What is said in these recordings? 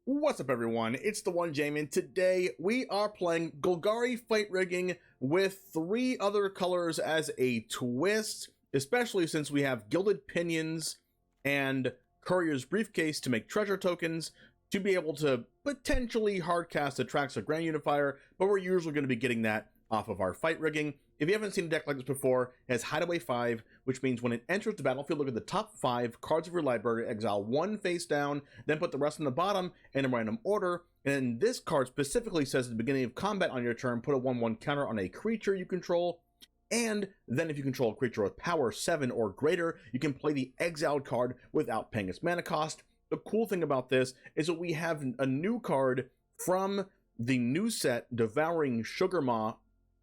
What's up, everyone? It's the one Jamin. Today we are playing Golgari Fight Rigging with 3 other colors as a twist, especially since we have Gilded Pinions and Courier's Briefcase to make treasure tokens to be able to potentially hardcast Atraxa Grand Unifier, but we're usually going to be getting that off of our Fight Rigging. If you haven't seen a deck like this before, it has Hideaway 5, which means when it enters the battlefield, look at the top 5 cards of your library, exile 1 face down, then put the rest on the bottom in a random order. And this card specifically says at the beginning of combat on your turn, put a 1/1 counter on a creature you control. And then if you control a creature with power 7 or greater, you can play the exiled card without paying its mana cost. The cool thing about this is that we have a new card from the new set, Devouring Sugarmaw,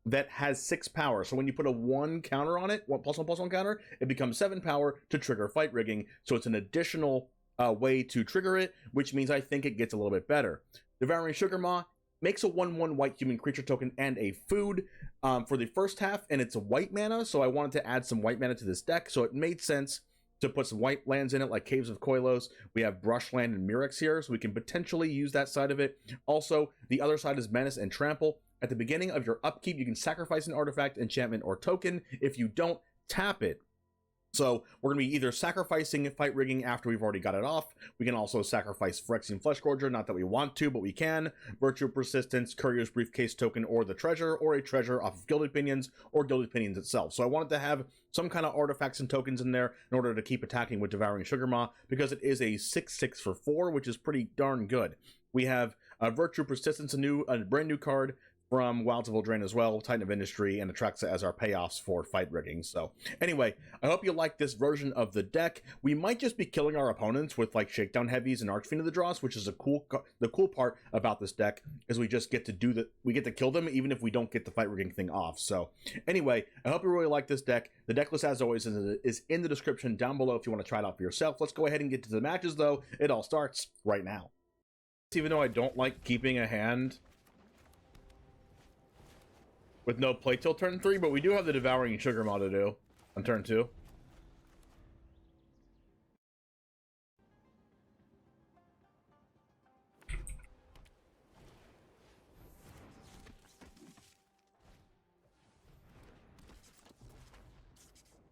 that has 6 power. So when you put a 1 counter on it, 1+1/+1 counter, it becomes 7 power to trigger Fight Rigging. So it's an additional way to trigger it, which means I think it gets a little bit better. Devouring Sugarmaw makes a 1/1 white human creature token and a food for the first half, and it's a white mana, so I wanted to add some white mana to this deck, so it made sense to put some white lands in it, like Caves of Koilos. We have Brushland and Mire here, so we can potentially use that side of it. Also, the other side is Menace and Trample. At the beginning of your upkeep, you can sacrifice an artifact, enchantment, or token. If you don't, tap it. So we're going to be either sacrificing Fight Rigging after we've already got it off. We can also sacrifice Phyrexian Fleshgorger, not that we want to, but we can. Virtue of Persistence, Courier's Briefcase token, or the treasure, or a treasure off of Gilded Pinions, or Gilded Pinions itself. So I wanted to have some kind of artifacts and tokens in there in order to keep attacking with Devouring Sugarmaw, because it is a 6/6 for 4, which is pretty darn good. We have Virtue of Persistence, a brand new card from Wilds of Eldraine as well, Titan of Industry, and Atraxa as our payoffs for Fight Rigging. So anyway, I hope you like this version of the deck. We might just be killing our opponents with like Shakedown Heavies and Archfiend of the Dross, which is the cool part about this deck is we just get to we get to kill them even if we don't get the Fight Rigging thing off. So anyway, I hope you really like this deck. The deck list, as always, is in the description down below if you want to try it out for yourself. Let's go ahead and get to the matches, though. It all starts right now. Even though I don't like keeping a hand with no play till turn 3, but we do have the Devouring Sugarmaw to do on turn 2.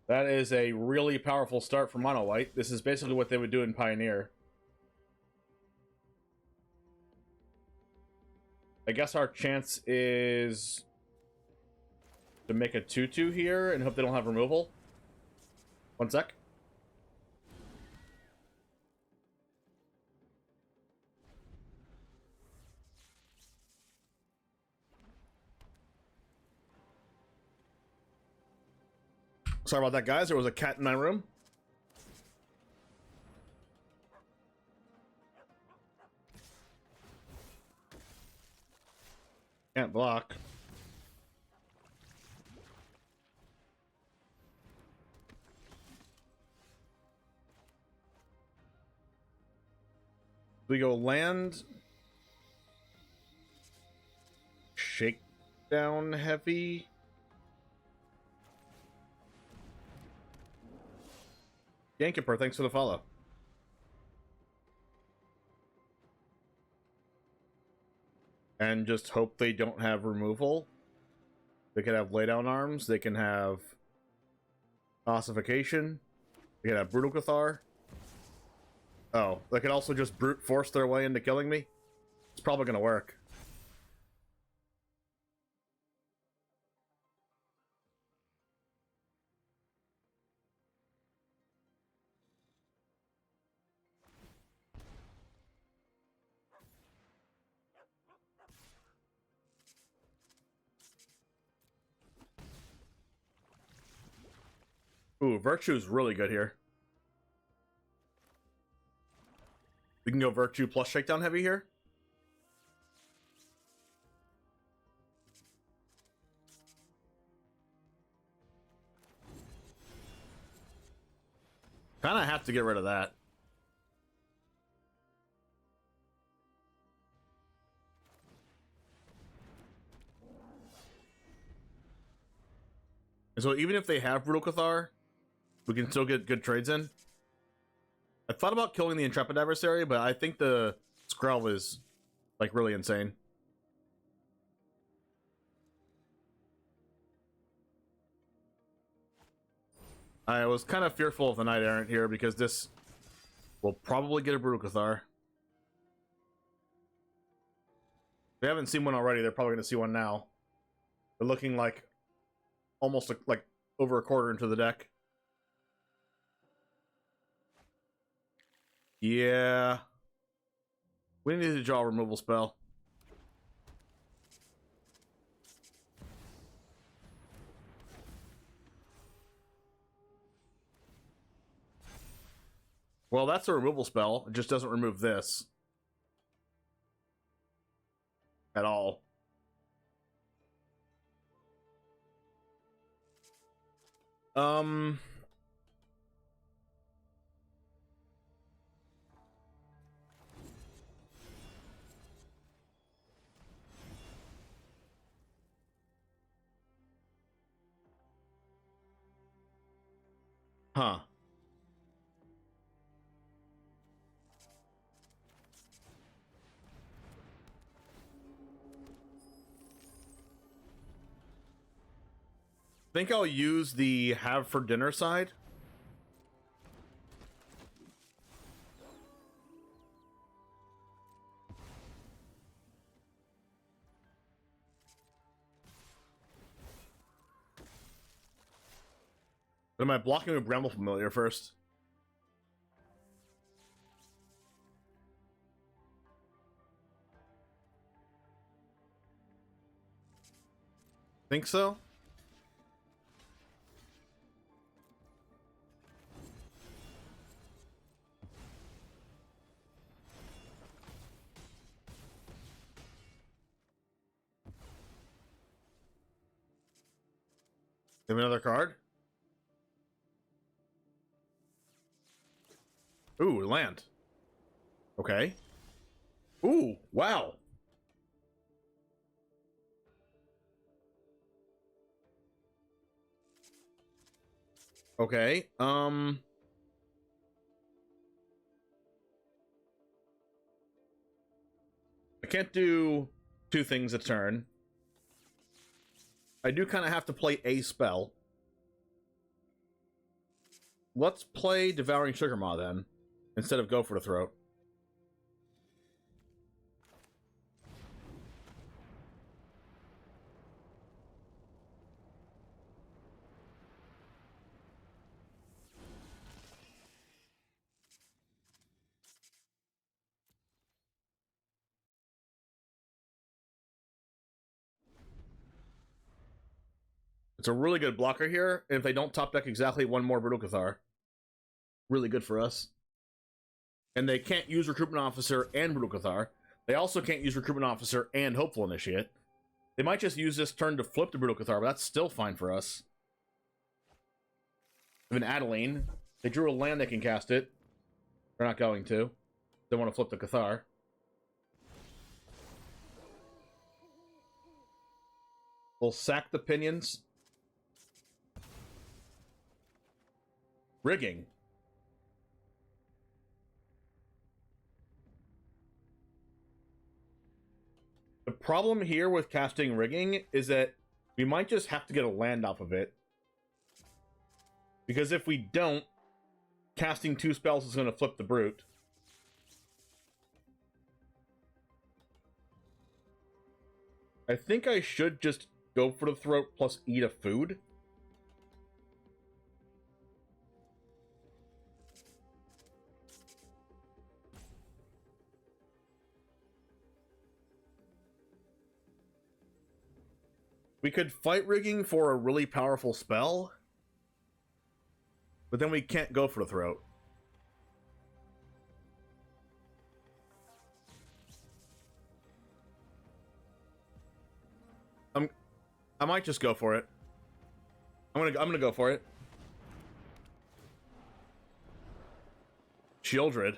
That is a really powerful start for Mono White. This is basically what they would do in Pioneer. I guess our chance is to make a 2/2 here and hope they don't have removal. One sec. Sorry about that, guys. There was a cat in my room. Can't block. We go land, Shakedown Heavy. Yankipper, thanks for the follow. And just hope they don't have removal. They could have laydown arms. They can have ossification. They can have brutal Cathar. Oh, they could also just brute force their way into killing me? It's probably gonna work. Ooh, Virtue's really good here. We can go Virtue plus Shakedown Heavy here. Kind of have to get rid of that. And so even if they have Brutal Cathar, we can still get good trades in. I thought about killing the Intrepid Adversary, but I think the Skrell is, like, really insane. I was kind of fearful of the Knight Errant here because this will probably get a Brutal. They haven't seen one already, they're probably going to see one now. They're looking like almost like over a quarter into the deck. Yeah. We need to draw a removal spell. Well, that's a removal spell. It just doesn't remove this. At all. Huh. Think I'll use the have for dinner side. But am I blocking with Bramble Familiar first? Think so? Give me another card. Ooh, land. Okay. Ooh, wow. Okay. I can't do two things a turn. I do kind of have to play a spell. Let's play Devouring Sugarmaw then, instead of go for the throat. It's a really good blocker here, and if they don't top deck exactly one more Brutal, really good for us. And they can't use Recruitment Officer and Brutal. They also can't use Recruitment Officer and Hopeful Initiate. They might just use this turn to flip the Brutal, but that's still fine for us. Even Eldraine, they drew a land, they can cast it. They're not going to. They want to flip the Cathar. We'll sack the Pinions. Rigging. The problem here with casting Rigging is that we might just have to get a land off of it. Because if we don't, casting two spells is going to flip the Brute. I think I should just go for the throat plus eat a food. We could fight Rigging for a really powerful spell, but then we can't go for the throat. I might just go for it. I'm gonna go for it. Shieldred.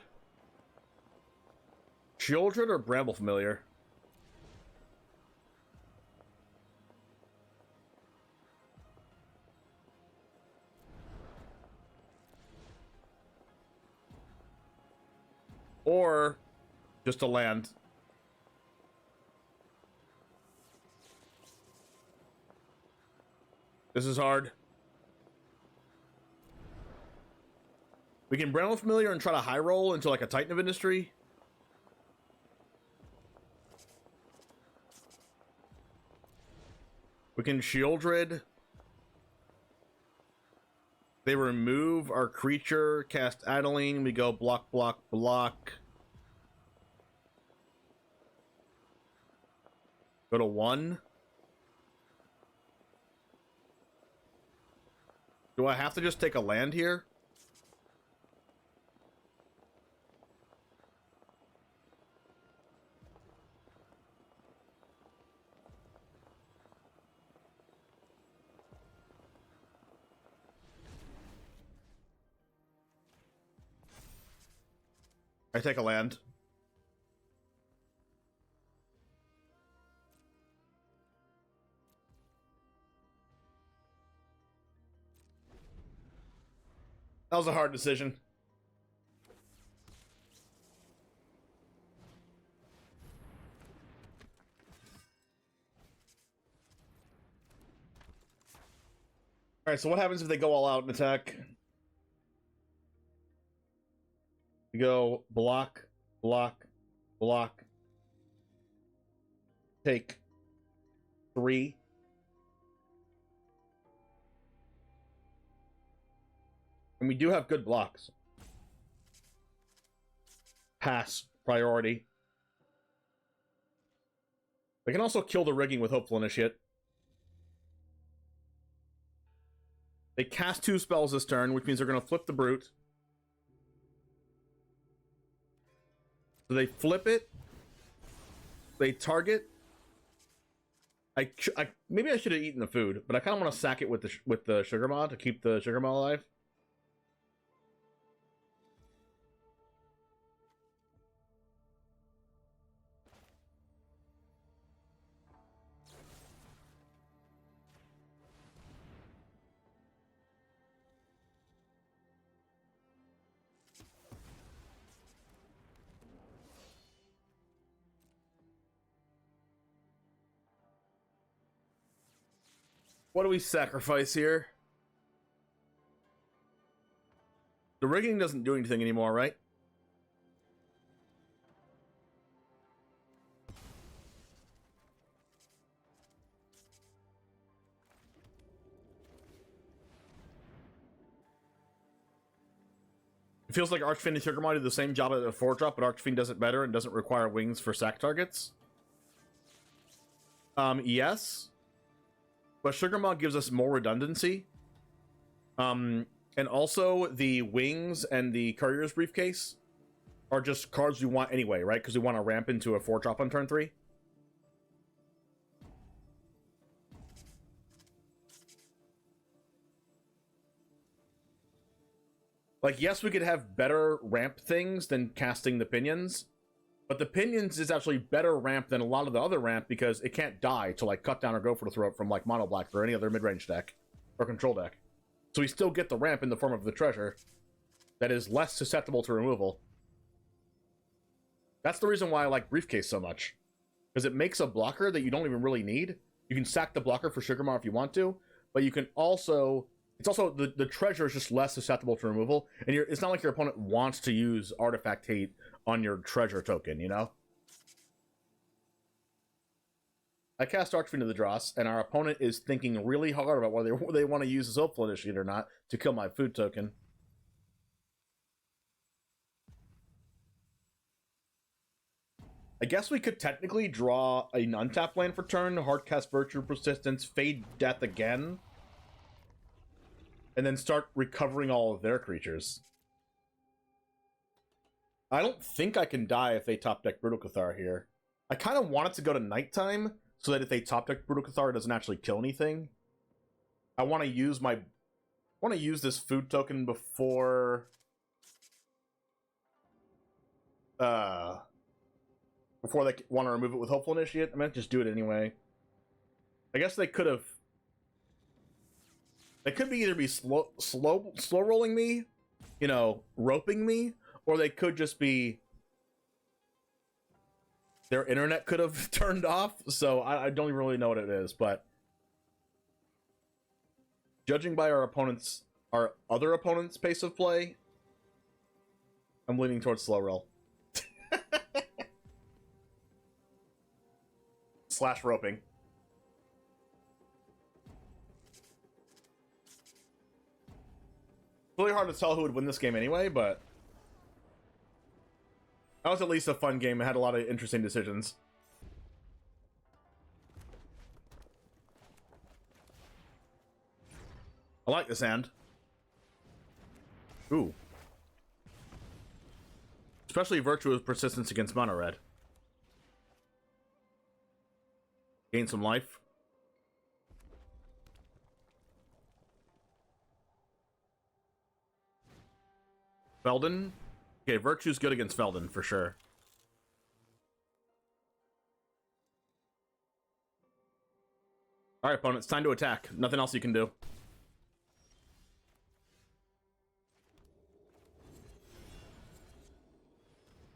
Shieldred or Bramble Familiar? Or Just to land. This is hard. We can Bramble Familiar and try to high roll into like a Titan of Industry. We can Shieldred. They remove our creature, cast Eldraine. We go block, block, block. Go to 1. Do I have to just take a land here? I take a land. That was a hard decision. Alright, so what happens if they go all out and attack? We go block, block, block. Take 3. And we do have good blocks. Pass. Priority. They can also kill the rigging with Hopeful Initiate. They cast 2 spells this turn, which means they're going to flip the Brute. So they flip it. They target. Maybe I should have eaten the food, but I kind of want to sack it with the Sugarmaw to keep the Sugarmaw alive. What do we sacrifice here? The rigging doesn't do anything anymore, right? It feels like Archfiend and Sugarmaw do the same job as a 4-drop, but Archfiend does it better and doesn't require wings for sack targets. Yes. But Sugarmaw gives us more redundancy. And also the wings and the Courier's Briefcase are just cards we want anyway, right? Because we want to ramp into a 4-drop on turn 3. Like, yes, we could have better ramp things than casting the Pinions, but the Pinions is actually better ramp than a lot of the other ramp because it can't die to, like, cut down or go for the throat from, like, Mono Black or any other mid-range deck or control deck. So we still get the ramp in the form of the treasure that is less susceptible to removal. That's the reason why I like Briefcase so much, because it makes a blocker that you don't even really need. You can sack the blocker for Sugarmaw if you want to, but you can also... It's also, the treasure is just less susceptible to removal, and it's not like your opponent wants to use Artifact Hate on your treasure token, you know? I cast Archfiend to the Dross, and our opponent is thinking really hard about whether they want to use his Hopeful Initiate or not to kill my food token. I guess we could technically draw an untap land for turn, Hardcast Virtue Persistence, Fade Death again, and then start recovering all of their creatures. I don't think I can die if they top deck Brutal Cathar here. I kind of want it to go to nighttime so that if they top deck Brutal Cathar, it doesn't actually kill anything. I want to use this food token before before they want to remove it with Hopeful Initiate. I might just do it anyway. I guess they could have. They could either be slow rolling me, you know, roping me, or they could just be their internet could have turned off, so I don't even really know what it is, but judging by our other opponents' pace of play, I'm leaning towards slow roll. Slash roping. Really hard to tell who would win this game anyway, but that was at least a fun game. It had a lot of interesting decisions. I like this hand. Ooh. Especially Virtue's Persistence against Mono Red. Gain some life. Feldon. Okay, Virtue's good against Feldon, for sure. Alright, opponent, it's time to attack. Nothing else you can do.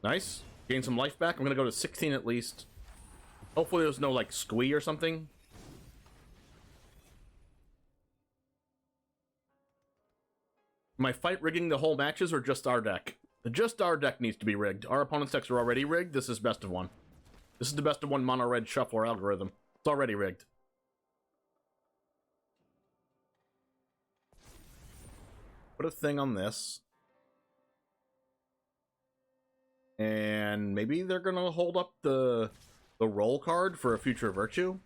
Nice. Gain some life back. I'm gonna go to 16 at least. Hopefully there's no, like, squee or something. Am I fight rigging the whole matches or just our deck? Just our deck needs to be rigged. Our opponent's decks are already rigged. This is best of one. This is the best of one mono red shuffler algorithm. It's already rigged. Put a thing on this. And maybe they're gonna hold up the roll card for a future Virtue.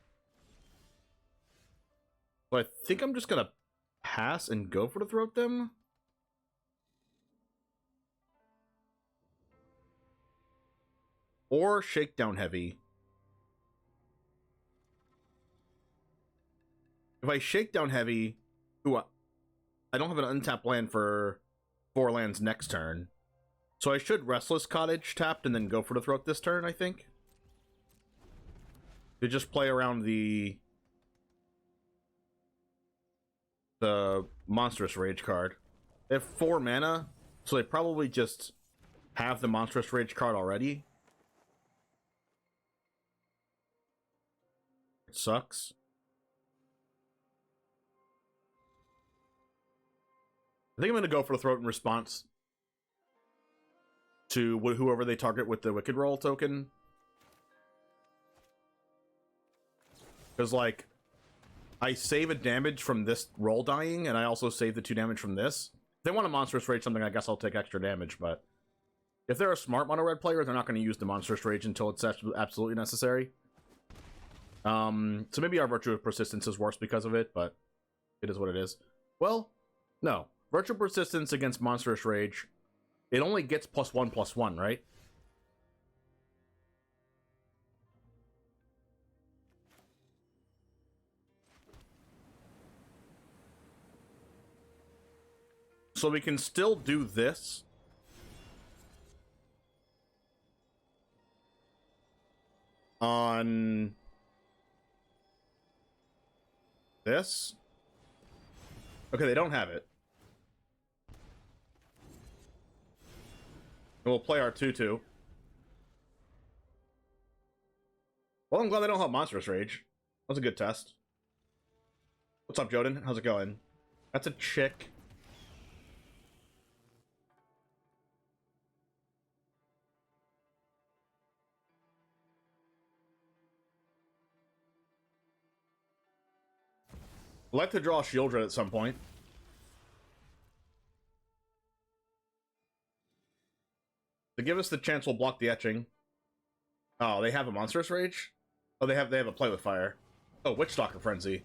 So I think I'm just gonna pass and go for the Throat them. Or Shakedown Heavy. If I Shakedown Heavy, ooh, I don't have an untapped land for 4 lands next turn. So I should Restless Cottage tapped and then go for the Throat this turn, I think. To just play around the Monstrous Rage card. They have 4 mana, so they probably just have the Monstrous Rage card already. It sucks. I think I'm going to go for the Throat in response to whoever they target with the Wicked Roll token. Because, like, I save a damage from this roll dying, and I also save the 2 damage from this. If they want to Monstrous Rage something, I guess I'll take extra damage, but if they're a smart mono red player, they're not going to use the Monstrous Rage until it's absolutely necessary. So maybe our Virtue of Persistence is worse because of it, but it is what it is. Well, no. Virtue of Persistence against Monstrous Rage, it only gets +1/+1, right? So we can still do this. On this. Okay, they don't have it. And we'll play our 2/2. Well, I'm glad they don't have Monstrous Rage. That was a good test. What's up, Joden? How's it going? That's a chick. I'd like to draw a Shieldred at some point. To give us the chance, we'll block the etching. Oh, they have a Monstrous Rage? Oh, they have a Play with Fire. Oh, Witchstalker Frenzy.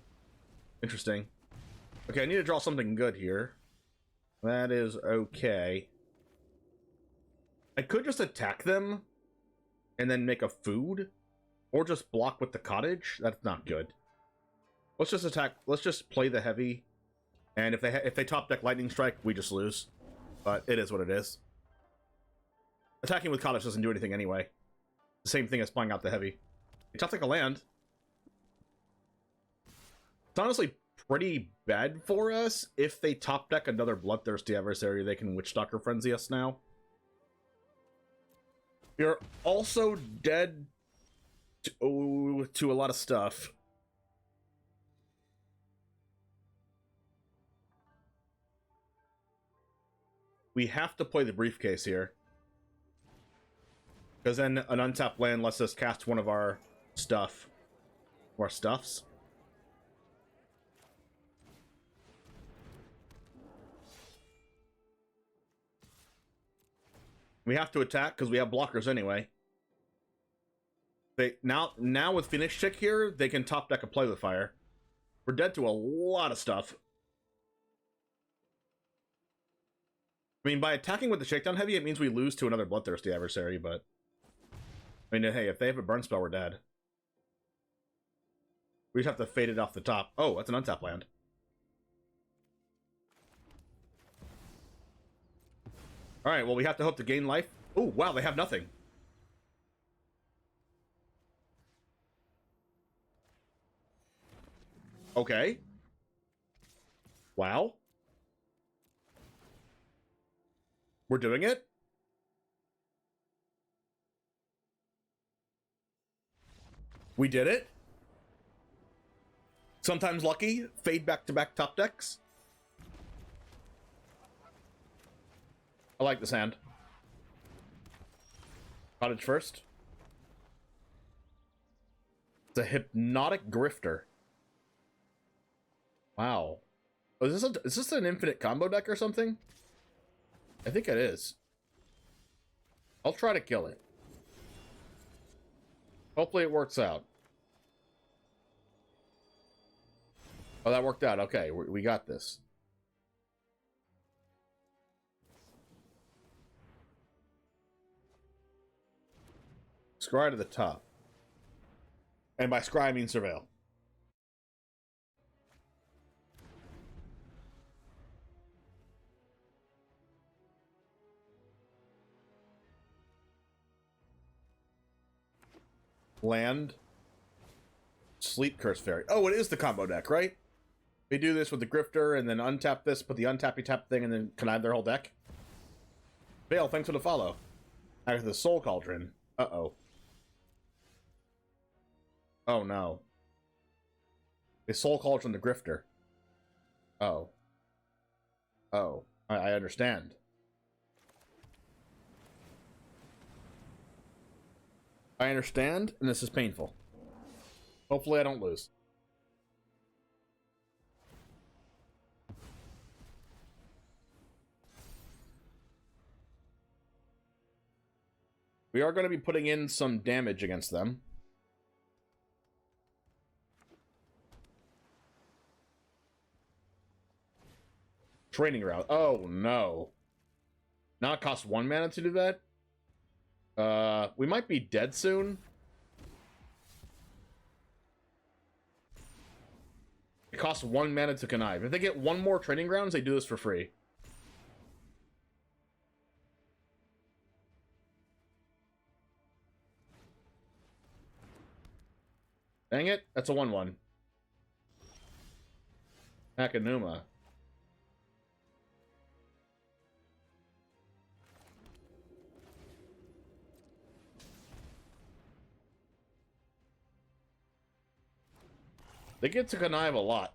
Interesting. Okay, I need to draw something good here. That is okay. I could just attack them and then make a food, or just block with the cottage. That's not good. Let's just attack. Let's just play the heavy, and if they top deck Lightning Strike, we just lose. But it is what it is. Attacking with cottage doesn't do anything anyway. The same thing as playing out the heavy. They top deck a land. It's honestly pretty bad for us. If they top deck another Bloodthirsty Adversary, they can Witchstalker Frenzy us now. You're also dead to a lot of stuff. We have to play the Briefcase here. Because then an untapped land lets us cast one of our stuff. Or stuffs. We have to attack because we have blockers anyway. They now with Phoenix Chick here, they can top deck a play with fire. We're dead to a lot of stuff. I mean, by attacking with the Shakedown Heavy, it means we lose to another Bloodthirsty adversary, but... I mean, hey, if they have a burn spell, we're dead. We just have to fade it off the top. Oh, that's an untapped land. Alright, well, we have to hope to gain life. Oh, wow, they have nothing. Okay. Wow. We're doing it? We did it? Sometimes lucky. Fade back-to-back top decks. I like this hand. Cottage first. It's a Hypnotic Grifter. Wow. Oh, is this an infinite combo deck or something? I think it is. I'll try to kill it. Hopefully it works out. Oh, that worked out. Okay, we got this. Scry to the top. And by scry, I mean surveil. Land. Sleep Curse Fairy. Oh, it is the combo deck, right? We do this with the Grifter and then untap this, put the untappy tap thing, and then connive their whole deck. Vale, thanks for the follow. After the Soul Cauldron. Uh-oh. Oh, no. They Soul Cauldron the Grifter. Oh. Oh. I understand. I understand, and this is painful. Hopefully I don't lose. We are going to be putting in some damage against them. Training route. Oh, no. Now it costs 1 mana to do that? We might be dead soon. It costs 1 mana to connive. If they get 1 more training grounds, they do this for free. Dang it, that's a 1/1. Takenuma. They get to connive a lot.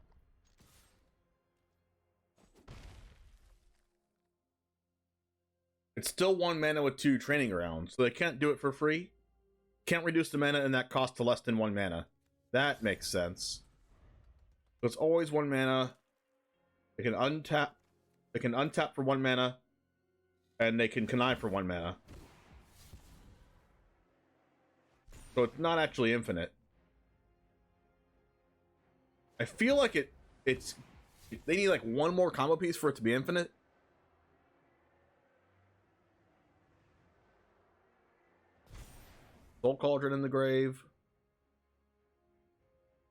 It's still 1 mana with 2 training rounds, so they can't do it for free. Can't reduce the mana and that cost to less than 1 mana. That makes sense. So it's always 1 mana. They can untap. They can untap for 1 mana, and they can connive for 1 mana. So it's not actually infinite. I feel like it's they need like 1 more combo piece for it to be infinite. Soul Cauldron in the grave.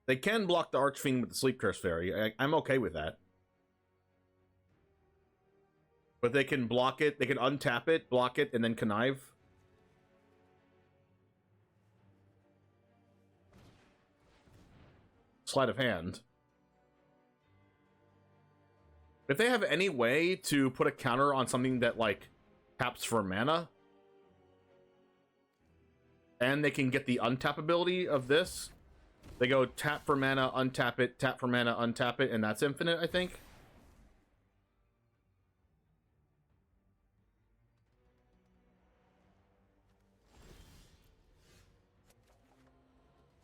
They can block the Archfiend with the Sleep Curse Fairy. I'm okay with that. But they can block it. They can untap it, block it, and then connive. Sleight of hand. If they have any way to put a counter on something that, like, taps for mana, and they can get the untap ability of this. They go tap for mana, untap it, tap for mana, untap it, and that's infinite, I think.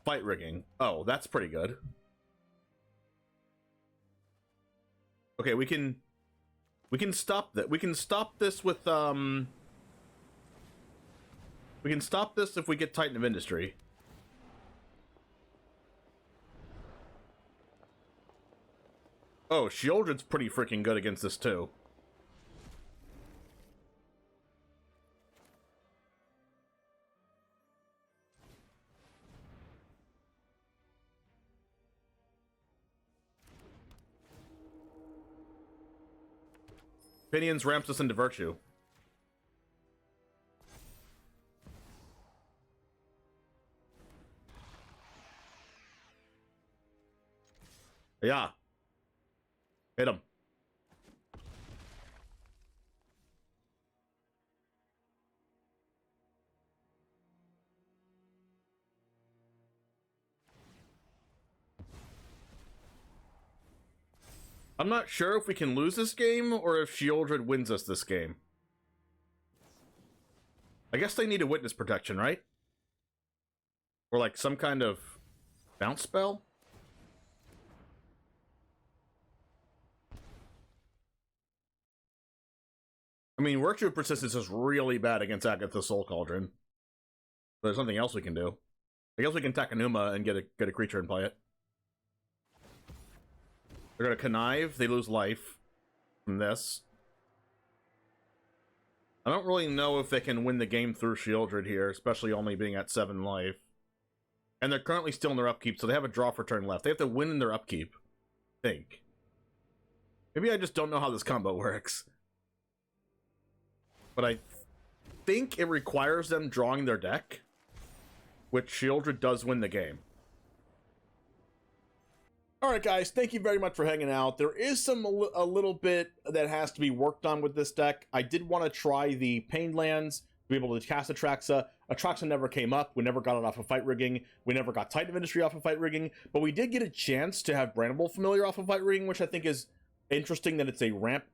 Fight rigging. Oh, that's pretty good. Okay, we can stop that. We can stop this with we can stop this if we get Titan of Industry. Oh, Sheoldred's pretty freaking good against this too. Pinions ramps us into Virtue. Yeah. Hit him. I'm not sure if we can lose this game or if Sheoldred wins us this game. I guess they need a witness protection, right? Or like some kind of bounce spell? I mean, Virtue of Persistence is really bad against Agatha Soul Cauldron. But there's nothing else we can do. I guess we can Takenuma and get a creature and play it. They're gonna connive, they lose life from this. I don't really know if they can win the game through Sheoldred here, especially only being at 7 life. And they're currently still in their upkeep, so they have a draw for turn left. They have to win in their upkeep, I think. Maybe I just don't know how this combo works. But I think it requires them drawing their deck, which Sheoldred does win the game. Alright guys, thank you very much for hanging out. There is a little bit that has to be worked on with this deck. I did want to try the Pain Lands, to be able to cast Atraxa. Atraxa never came up, we never got it off of Fight Rigging, we never got Titan of Industry off of Fight Rigging, but we did get a chance to have Bramble Familiar off of Fight Rigging, which I think is interesting that it's a ramp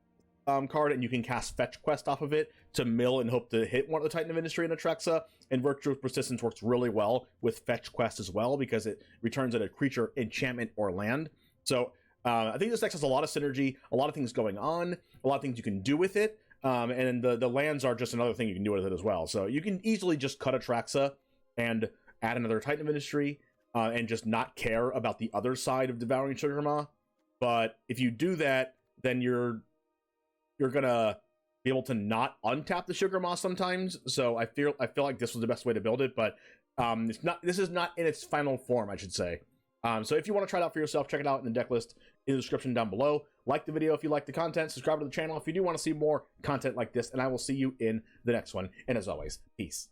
card and you can cast Fetch Quest off of it to mill and hope to hit one of the Titan of Industry and Atraxa. And Virtue of Persistence works really well with Fetch Quest as well because it returns at a creature, enchantment, or land. So I think this deck has a lot of synergy, a lot of things going on, a lot of things you can do with it, and the lands are just another thing you can do with it as well. So you can easily just cut Atraxa and add another Titan of Industry and just not care about the other side of Devouring Sugarmaw. But if you do that, then you're gonna be able to not untap the Sugarmaw sometimes. So I feel like this was the best way to build it, but this is not in its final form, I should say. So if you want to try it out for yourself, check it out in the deck list in the description down below. Like the video if you like the content, subscribe to the channel if you do want to see more content like this, and I will see you in the next one. And as always, peace.